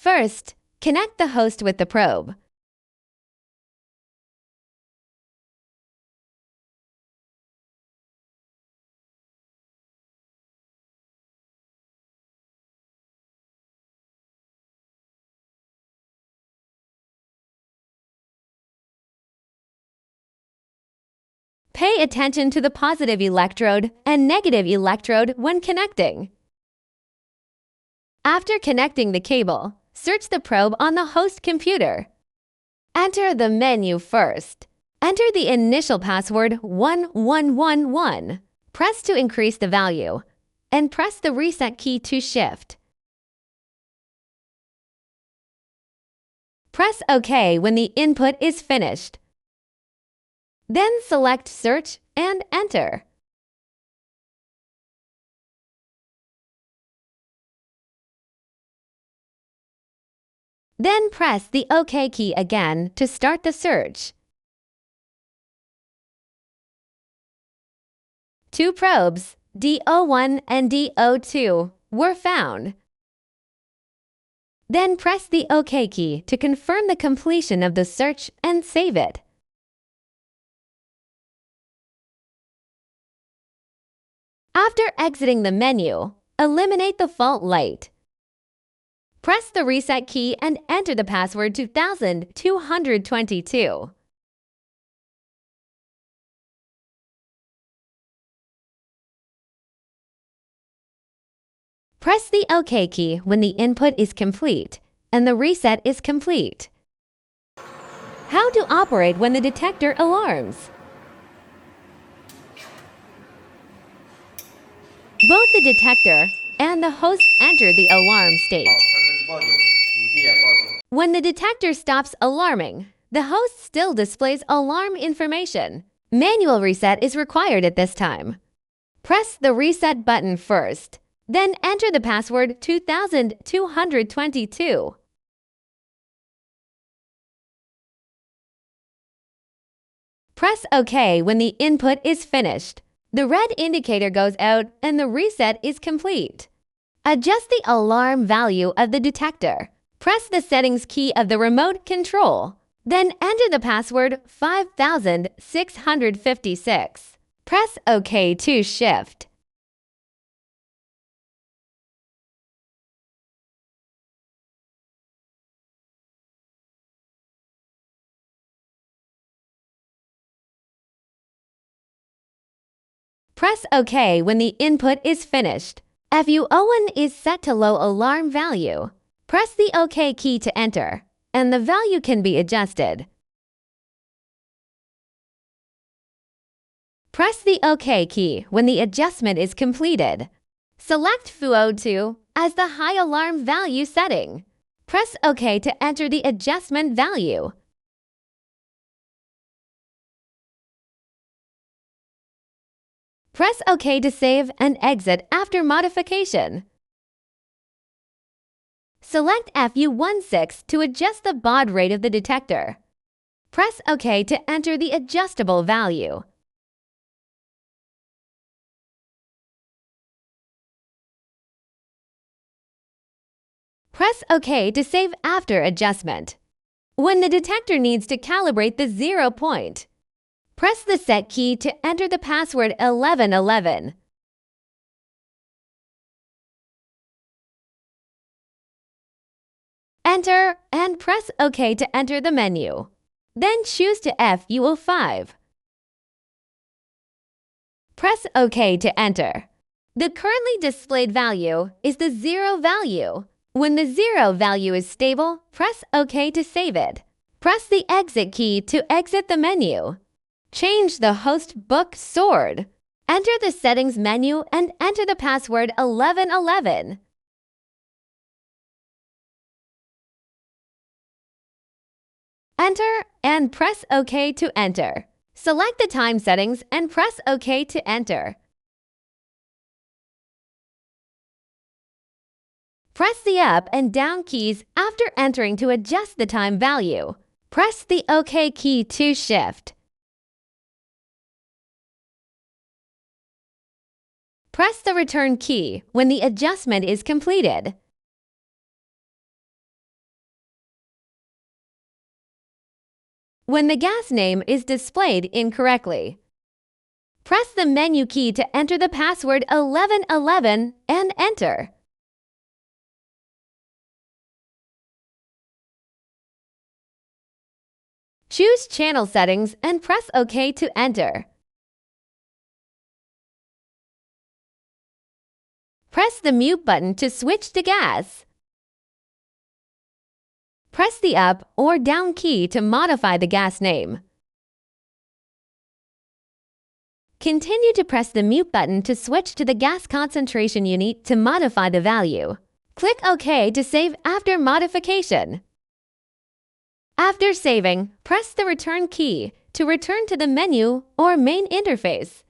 First, connect the host with the probe. Pay attention to the positive electrode and negative electrode when connecting. After connecting the cable, search the probe on the host computer. Enter the menu first. Enter the initial password 1111. Press to increase the value, and press the reset key to shift. Press OK when the input is finished. Then select Search and Enter. Then press the OK key again to start the search. Two probes, D01 and D02, were found. Then press the OK key to confirm the completion of the search and save it. After exiting the menu, eliminate the fault light. Press the reset key and enter the password 2222. Press the OK key when the input is complete and the reset is complete. How to operate when the detector alarms. Both the detector and the host enter the alarm state. When the detector stops alarming, the host still displays alarm information. Manual reset is required at this time. Press the reset button first, then enter the password 2222. Press OK when the input is finished. The red indicator goes out and the reset is complete. Adjust the alarm value of the detector. Press the settings key of the remote control. Then enter the password 5656. Press OK to shift. Press OK when the input is finished. FU01 is set to low alarm value. Press the OK key to enter, and the value can be adjusted. Press the OK key when the adjustment is completed. Select FU02 as the high alarm value setting. Press OK to enter the adjustment value. Press OK to save and exit after modification. Select FU16 to adjust the baud rate of the detector. Press OK to enter the adjustable value. Press OK to save after adjustment. When the detector needs to calibrate the 0 point, press the Set key to enter the password 1111. Enter and press OK to enter the menu. Then choose to FU05. Press OK to enter. The currently displayed value is the 0 value. When the 0 value is stable, press OK to save it. Press the Exit key to exit the menu. Change the host book sword. Enter the settings menu and enter the password 1111. Enter and press OK to enter. Select the time settings and press OK to enter. Press the up and down keys after entering to adjust the time value. Press the OK key to shift. Press the return key when the adjustment is completed. when the gas name is displayed incorrectly. Press the menu key to enter the password 1111 and enter. Choose Channel Settings and press OK to enter. Press the mute button to switch to gas. Press the up or down key to modify the gas name. Continue to press the mute button to switch to the gas concentration unit to modify the value. Click OK to save after modification. After saving, press the return key to return to the menu or main interface.